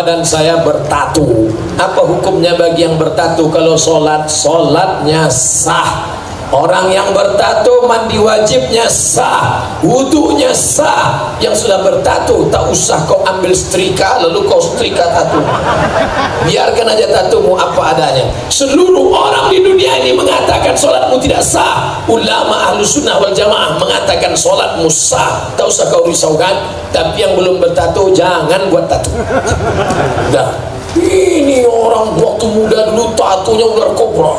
badan saya bertatu. Apa hukumnya bagi yang bertatu kalau sholat? Sholatnya sah. Orang yang bertato mandi wajibnya sah, wudunya sah. Yang sudah bertato tak usah kau ambil setrika lalu kau setrika tato. Biarkan aja tatomu apa adanya. Seluruh orang di dunia ini mengatakan sholatmu tidak sah. Ulama Ahlus Sunnah wal Jamaah mengatakan sholatmu sah. Tak usah kau risaukan. Tapi yang belum bertato jangan buat tato. Dah. Ini orang waktu muda dulu tatonya ular kobra,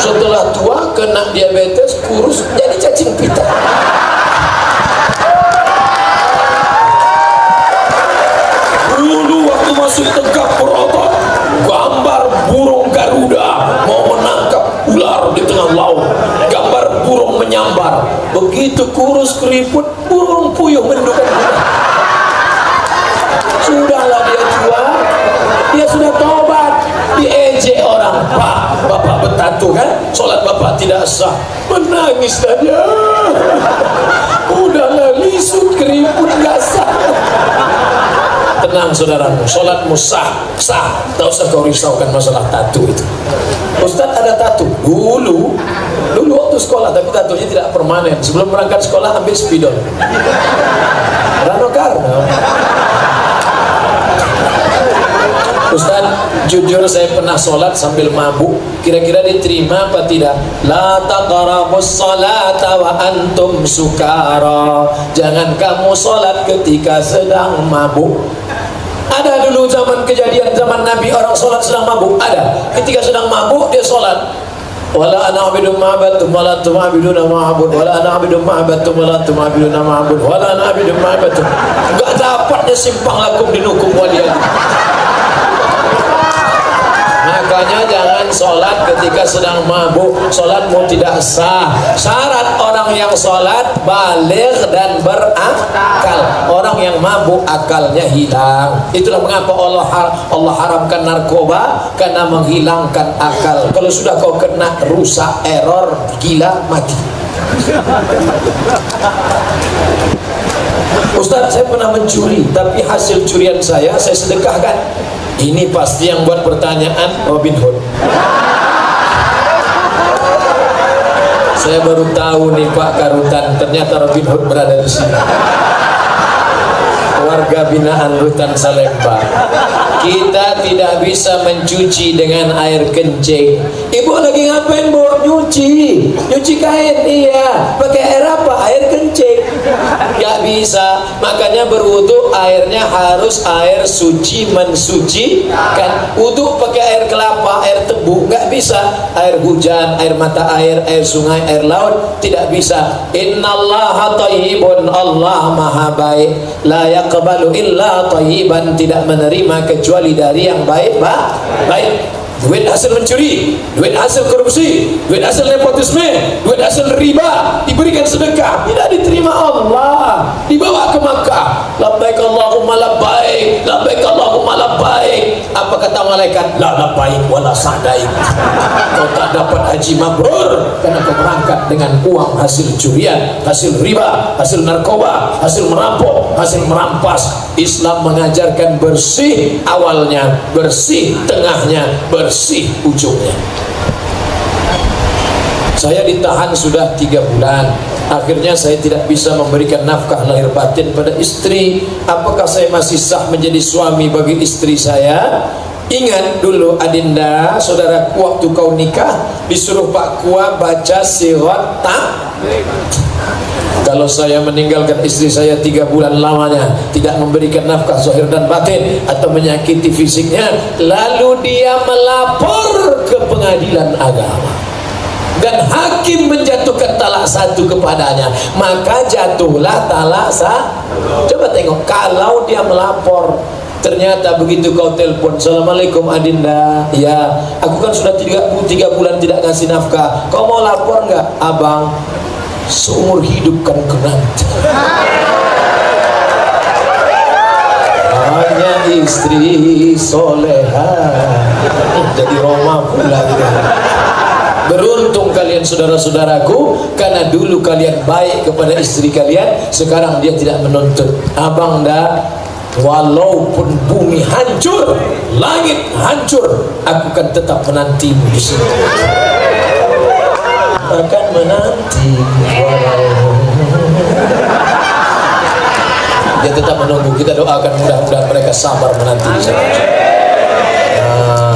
setelah tua kena diabetes, kurus jadi cacing pita. Dulu waktu masih tegak berotot, gambar burung Garuda mau menangkap ular di tengah laut, gambar burung menyambar. Begitu kurus keriput, burung puyuh mendukung. Sudahlah dia tua, dia sudah tobat, diejek orang. Pak, bapak bertato kan, sholat bapak tidak sah. Menangis saja. Udahlah, lisut keriput gak sah. Tenang saudaramu, sholatmu sah, sah. Tak usah kau risaukan masalah tato itu. Ustaz ada tato dulu waktu sekolah, tapi tatonya tidak permanen. Sebelum berangkat sekolah ambil spidol. Rano Karno. Ustaz, jujur saya pernah sholat sambil mabuk. Kira-kira diterima apa tidak? La taqrabus salata wa antum sukara. Jangan kamu sholat ketika sedang mabuk. Ada dulu zaman kejadian zaman Nabi orang sholat sedang mabuk. Ada. Ketika sedang mabuk dia sholat. Wala ana abidu ma'abatum wala tum'abiduna ma'abud wala ana abidu ma'abatum wala tum'abiduna ma'abud wala ana abidu ma'abatum. Enggak dapatnya simpang lakum dinukum waliyan. Makanya jangan sholat ketika sedang mabuk. Sholatmu tidak sah. Syarat orang yang sholat baligh dan berakal. Orang yang mabuk akalnya hilang. Itulah mengapa Allah haramkan narkoba, karena menghilangkan akal. Kalau sudah kau kena rusak, error, gila, mati. Ustaz, saya pernah mencuri, tapi hasil curian saya sedekahkan. Ini pasti yang buat pertanyaan Robin Hood. Saya baru tahu nih Pak Karutan, ternyata Robin Hood berada di sini. Warga binaan Rutan Salemba. Kita tidak bisa mencuci dengan air kencing. Ibu lagi ngapain, Bu? Nyuci kain. Iya. Pakai air apa? Air kencing. Gak bisa. Makanya berwudu airnya harus air suci, mensucikan. Wudu pakai air kelapa, air tebu, gak bisa. Air hujan, air mata air sungai, air laut, tidak bisa. Innallaha thayyibun, Allah maha baik. La yaqbalu illa thayyiban, tidak menerima kecuali dari yang baik. Duit hasil mencuri, duit hasil korupsi, duit hasil nepotisme, duit hasil riba diberikan sedekah, tidak diterima Allah, dibawa ke Makkah. Labbaik Allahumma labbaik, labbaik Allahumma labbaik. Apa kata malaikat? La labbaik wala sa'daik. Kau tak dapat haji mabrur karena kau berangkat dengan uang hasil curian, hasil riba, hasil narkoba, hasil merampok, hasil merampas. Islam mengajarkan bersih awalnya, bersih tengahnya, bersih ujungnya. Saya ditahan sudah 3 bulan. Akhirnya saya tidak bisa memberikan nafkah lahir batin pada istri. Apakah saya masih sah menjadi suami bagi istri saya? Ingat dulu Adinda, saudaraku, waktu kau nikah disuruh Pak Kua baca sirat tahrim. Kalau saya meninggalkan istri saya 3 bulan lamanya, tidak memberikan nafkah zahir dan batin, atau menyakiti fisiknya, lalu dia melapor ke pengadilan agama dan hakim menjatuhkan talak 1 kepadanya, maka jatuhlah talak 1. Coba tengok, kalau dia melapor, ternyata begitu kau telepon, Assalamualaikum Adinda, ya aku kan sudah 3 bulan tidak ngasih nafkah, kau mau lapor nggak? Abang, seumur hidup kan nanti hanya istri soleha, jadi Roma pula gitu. Beruntung kalian saudara-saudaraku, karena dulu kalian baik kepada istri kalian, sekarang dia tidak menuntut. Abang dah walaupun bumi hancur, langit hancur, aku akan tetap menantimu di sini. Akan menanti dia tetap menunggu. Kita doakan mudah-mudahan mereka sabar menanti di sana.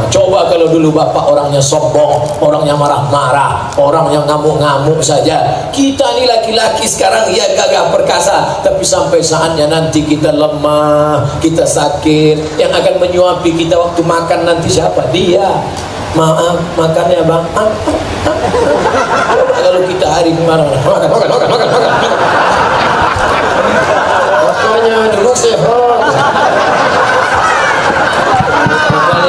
Coba kalau dulu bapak orangnya sombong, orangnya marah-marah, orang yang ngamuk-ngamuk saja. Kita ini laki-laki sekarang ya gagah perkasa, tapi sampai saatnya nanti kita lemah, kita sakit. Yang akan menyuapi kita waktu makan nanti siapa? Dia. Maaf, makannya bang. Kalau kita hari kemarin makan. Makanya dulu sehat.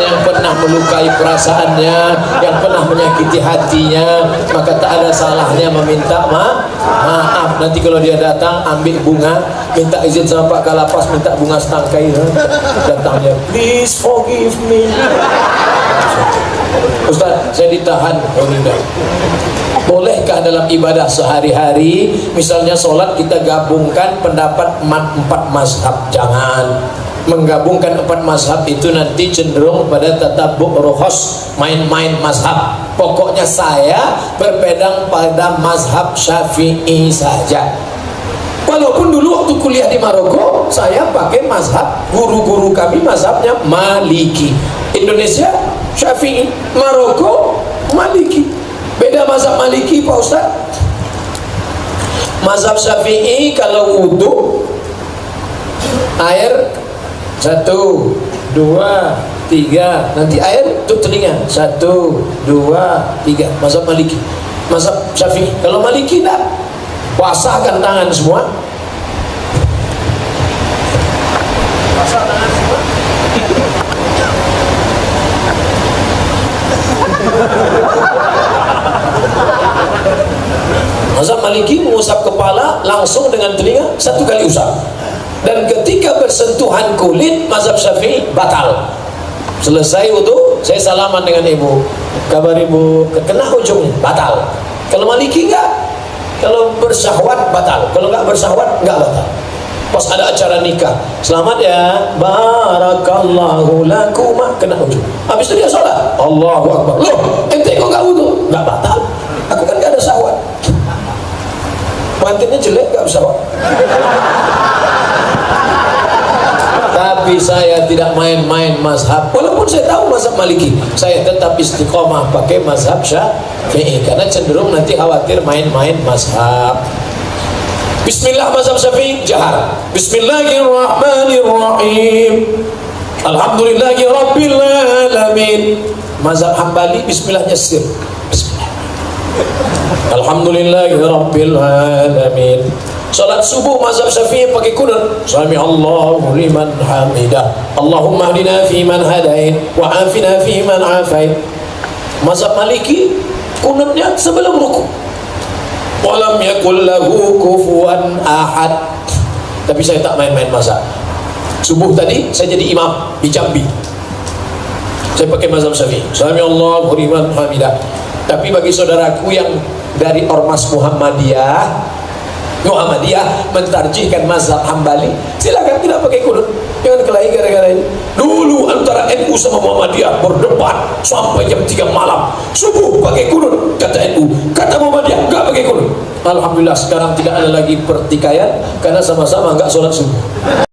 Yang pernah melukai perasaannya, yang pernah menyakiti hatinya, maka tak ada salahnya meminta maaf. Nanti kalau dia datang ambil bunga, minta izin sama Pak Kalapas, minta bunga setangkai, datangnya please forgive me. Ustaz, saya ditahan. Oh tidak. Bolehkah dalam ibadah sehari-hari, misalnya sholat, kita gabungkan pendapat 4 mazhab? Jangan. Menggabungkan 4 mazhab itu nanti cenderung pada tatabuk rukhas, main-main mazhab. Pokoknya saya berpegang pada mazhab Syafi'i saja. Walaupun dulu waktu kuliah di Maroko, saya pakai mazhab, guru-guru kami mazhabnya Maliki. Indonesia Syafi'i, Maroko Maliki. Beda mazhab Maliki Pak Ustaz. Mazhab Syafi'i kalau wudu air 1, 2, 3, nanti air tutup telinga 1, 2, 3. Mazhab Maliki. Mazhab Syafi'i. Kalau Maliki tak, basahkan tangan semua. Basah tangan semua. Mazhab Maliki mengusap kepala langsung dengan telinga 1 kali usap. Dan ketika bersentuhan kulit, mazhab Syafi'i batal. Selesai wudu, saya salaman dengan ibu. Kabar ibu, kena ujungnya, batal. Kalau Maliki enggak. Kalau bersyahwat batal. Kalau enggak bersyahwat enggak batal. Pas ada acara nikah, selamat ya, barakallahu lakuma, kena ujung. Habis itu dia sholat, Allahu Akbar. Loh, ente kok enggak wudu? Enggak batal. Aku kan enggak ada syahwat. Pengantinnya jelek enggak bersyahwat. Tapi saya tidak main-main mazhab. Walaupun saya tahu mazhab Maliki, saya tetap istiqomah pakai mazhab Syafi'i, karena cenderung nanti khawatir main-main mazhab. Bismillah mazhab Syafi'i jahar. Bismillahirrahmanirrahim. Alhamdulillahi rabbil alamin. Mazhab Hambali bismillahnya sir. Bismillah. Alhamdulillahi rabbil alamin. Salat subuh mazhab Syafi'i pakai kunut. Sami Allahu liman hamidah. Allahumma hdina fi man hadait wa afina fi man afait. Mazhab Maliki kunutnya sebelum ruku. Walam yakul lahu kufuwan ahad. Tapi saya tak main-main mazhab. Subuh tadi saya jadi imam di Jambi. Saya pakai mazhab Syafi'i. Sami Allahu liman hamidah. Tapi bagi saudaraku yang dari Ormas Muhammadiyah mentarjihkan mazhab Hambali, silakan tidak pakai kunut. Jangan kelahi gara-gara ini. Dulu antara NU sama Muhammadiyah berdebat sampai jam 3 malam. Subuh pakai kunut, kata NU, kata Muhammadiyah enggak pakai kunut. Alhamdulillah sekarang tidak ada lagi pertikaian karena sama-sama enggak sholat subuh.